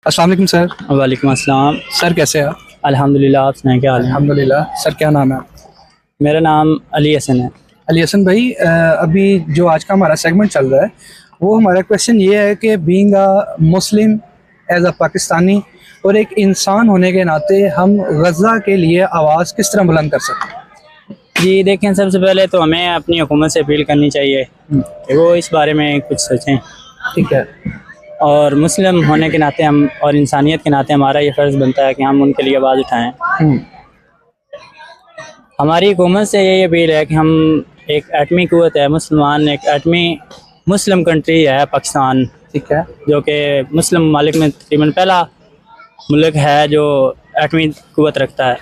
अस्सलाम वालेकुम सर। वालेकुम अस्सलाम। सर कैसे हैं आप? अल्हम्दुलिल्लाह, आप सुनाएं क्या हाल है? अल्हम्दुलिल्लाह। सर क्या नाम है आपका? मेरा नाम अली हसन है। अली हसन भाई, अभी जो आज का हमारा सेगमेंट चल रहा है वो हमारा क्वेश्चन ये है कि being a Muslim as a Pakistani और एक इंसान होने के नाते हम गज़ा के लिए आवाज़ किस तरह बुलंद कर सकते हैं? जी देखें, सबसे पहले तो हमें अपनी हुकूमत से अपील करनी चाहिए कि वो इस बारे में कुछ सोचें। ठीक है। और मुस्लिम होने के नाते हम और इंसानियत के नाते हमारा ये फ़र्ज़ बनता है कि हम उनके लिए आवाज़ उठाएं। हमारी हुकूमत से यही अपील है कि हम एक एटमी क़ुव्वत है, मुसलमान एक एटमी मुस्लिम कंट्री है पाकिस्तान, ठीक है। जो कि मुस्लिम ममालिक में तकरीबन पहला मुल्क है जो एटमी क़ुव्वत रखता है।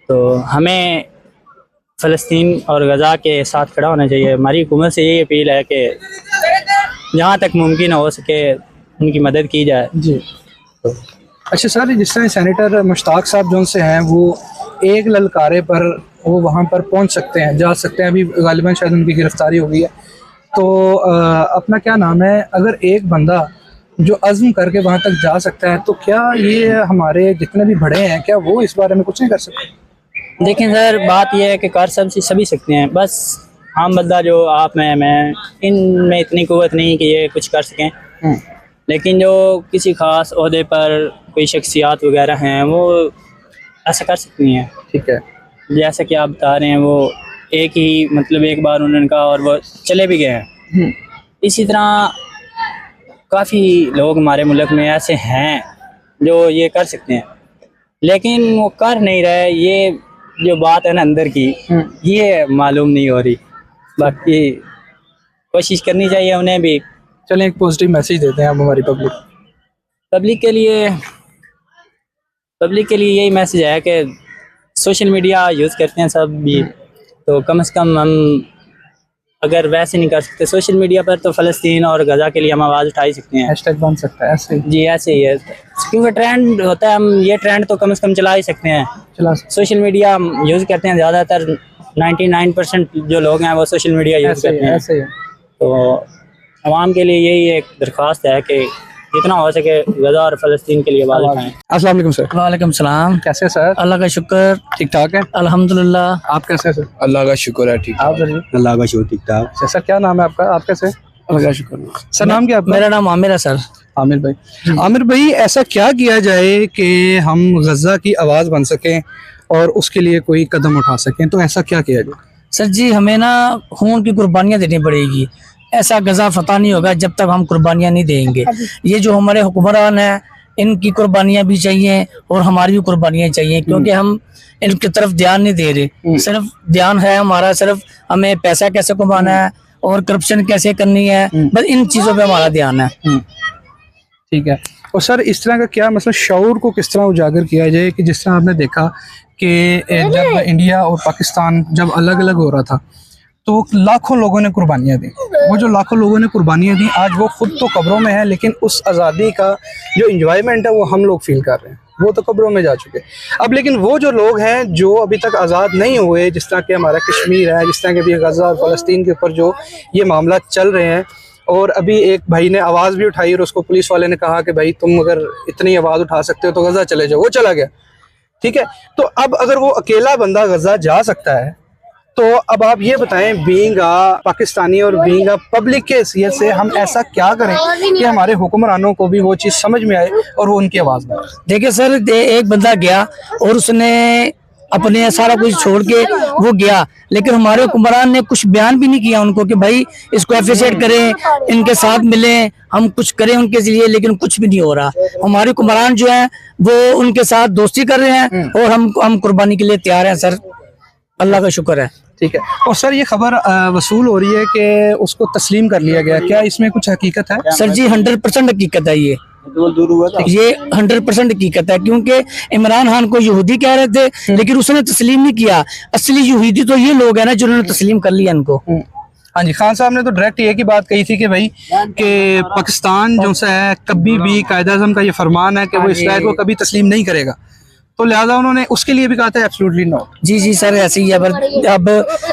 तो हमें फ़लस्तीन और गज़ा के साथ खड़ा होना चाहिए। हमारी हुकूमत से यही अपील है कि जहाँ तक मुमकिन हो सके उनकी मदद की जाए। जी। अच्छा सर, जिस तरह सेनेटर मुश्ताक साहब जो से हैं वो एक ललकारे पर वो वहाँ पर पहुँच सकते हैं, जा सकते हैं। अभी गालिबन शायद उनकी गिरफ्तारी हो गई है। तो अपना क्या नाम है, अगर एक बंदा जो अज़्म करके वहाँ तक जा सकता है तो क्या ये हमारे जितने भी बड़े हैं क्या वो इस बारे में कुछ नहीं कर सकते? देखें सर, बात यह है कि कर सभी सकते हैं, बस आम बंदा जो आप मैं इनमें इतनी क़ुव्वत नहीं कि ये कुछ कर सकें। लेकिन जो किसी ख़ास ओहदे पर कोई शख्सियात वगैरह हैं वो ऐसा कर सकती हैं। ठीक है। जैसा कि आप बता रहे हैं, वो एक बार उन्होंने कहा और वो चले भी गए हैं। इसी तरह काफ़ी लोग हमारे मुल्क में ऐसे हैं जो ये कर सकते हैं, लेकिन वो कर नहीं रहे। ये जो बात है ना अंदर की, ये मालूम नहीं हो रही। बाकी कोशिश करनी चाहिए उन्हें भी। चलें एक पॉजिटिव मैसेज देते हैं हम हमारी पब्लिक के लिए यही मैसेज है कि सोशल मीडिया यूज़ करते हैं सब भी, तो कम से कम हम अगर वैसे नहीं कर सकते सोशल मीडिया पर, तो फ़लस्तीन और गज़ा के लिए हम आवाज़ उठा ही सकते हैं। हैशटैग बन सकता है ऐसे ही। जी ऐसे ही है, क्योंकि ट्रेंड होता है, हम ये ट्रेंड तो कम से कम चला ही सकते हैं। सोशल मीडिया हम यूज़ करते हैं, ज़्यादातर 99% जो लोग हैं वो सोशल मीडिया यूज़ करते हैं। ऐसे ही। तो आवाम के लिए यही एक दरख्वास्त है कि जितना हो सके गज़ा और फ़लस्तीन के लिए आवाज़ उठाएं। अस्सलाम वालेकुम सर। वालेकुम सलाम। कैसे हैं सर? अल्लाह का शुक्र, ठीक ठाक है अल्हम्दुलिल्लाह। आप कैसे हैं सर? अल्लाह का शुक्र है, ठीक आप सर? अल्लाह का शुक्र, ठीक ठाक। अच्छा सर, क्या नाम है आपका? आप कैसे हैं? अल्लाह का शुक्र। सर नाम क्या आपका? मेरा नाम आमिर है सर। आमिर भाई। आमिर भाई, ऐसा क्या किया जाए कि हम गज़ा की आवाज़ बन सकें और उसके लिए कोई कदम उठा सकें? तो ऐसा क्या किया जाए? सर जी, हमें ना खून की कुर्बानियाँ देनी पड़ेगी। ऐसा गज़ा फतह नहीं होगा जब तक हम कुर्बानियाँ नहीं देंगे। ये जो हमारे हुक्मरान हैं, इनकी कुर्बानियाँ भी चाहिए और हमारी भी कुर्बानियाँ चाहिए, क्योंकि हम इनकी तरफ ध्यान नहीं दे रहे। सिर्फ ध्यान है हमारा, सिर्फ हमें पैसा कैसे कमाना है और करप्शन कैसे करनी है, बस इन चीज़ों पे हमारा ध्यान है। ठीक है। और सर इस तरह का क्या मतलब शऊर को किस तरह उजागर किया जाए कि जिस तरह आपने देखा कि जब इंडिया और पाकिस्तान जब अलग अलग हो रहा था तो लाखों लोगों ने कुर्बानियाँ दी। वो जो लाखों लोगों ने कुर्बानियाँ दी, आज वो खुद तो कब्रों में है, लेकिन उस आज़ादी का जो इंजॉयमेंट है वो हम लोग फील कर रहे हैं। वो तो कब्रों में जा चुके अब, लेकिन वो जो लोग हैं जो अभी तक आज़ाद नहीं हुए, जिस तरह के हमारा कश्मीर है, जिस तरह के अभी गज़ा और फ़लस्तीन के ऊपर जो ये मामला चल रहे हैं, और अभी एक भाई ने आवाज़ भी उठाई और उसको पुलिस वाले ने कहा कि भाई तुम अगर इतनी आवाज़ उठा सकते हो तो गज़ा चले जाओ। वो चला गया। ठीक है। तो अब अगर वो अकेला बंदा गज़ा जा सकता है तो अब आप ये बताएं, बीइंग अ पाकिस्तानी और बीइंग अ पब्लिक के हैसियत से हम ऐसा क्या करें कि हमारे हुक्मरानों को भी वो चीज़ समझ में आए और वो उनकी आवाज़ में? देखिए सर, एक बंदा गया और उसने अपने सारा कुछ छोड़ के वो गया, लेकिन हमारे हुक्मरान ने कुछ बयान भी नहीं किया उनको कि भाई इसको एप्रिशिएट करें, इनके साथ मिलें, हम कुछ करें उनके लिए, लेकिन कुछ भी नहीं हो रहा। हमारे हुक्मरान जो हैं वो उनके साथ दोस्ती कर रहे हैं और हम कुर्बानी के लिए तैयार हैं सर। अल्लाह का शुक्र है। ठीक है। और सर ये खबर वसूल हो रही है कि उसको तस्लीम कर लिया गया, क्या इसमें कुछ हकीकत है? सर जी 100% हकीकत है। ये 100% हकीकत है, क्योंकि इमरान खान को यहूदी कह रहे थे लेकिन उसने तस्लीम नहीं किया। असली यहूदी तो ये लोग हैं ना जिन्होंने तस्लीम कर लिया इनको। हाँ जी, खान साहब ने तो डायरेक्ट ये की बात कही थी कि भाई कि पाकिस्तान जो है कभी भी कायद-ए-आज़म का ये फरमान है कि वो इसराइल को कभी तस्लीम नहीं करेगा, तो लिहाजा उन्होंने उसके लिए भी कहा था एब्सोल्युटली नॉट। जी सर, ऐसे ही है। अब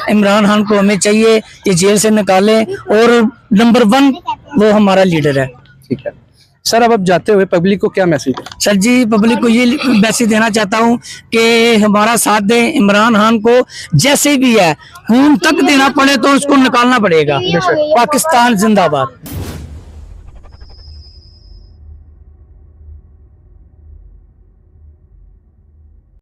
इमरान खान को हमें चाहिए ये जेल से निकालें और नंबर 1 वो हमारा लीडर है। ठीक है सर अब जाते हुए पब्लिक को क्या मैसेज? सर जी पब्लिक को ये मैसेज देना चाहता हूँ कि हमारा साथ दें, इमरान खान को जैसे भी है खून तक देना पड़े तो उसको निकालना पड़ेगा। पाकिस्तान जिंदाबाद।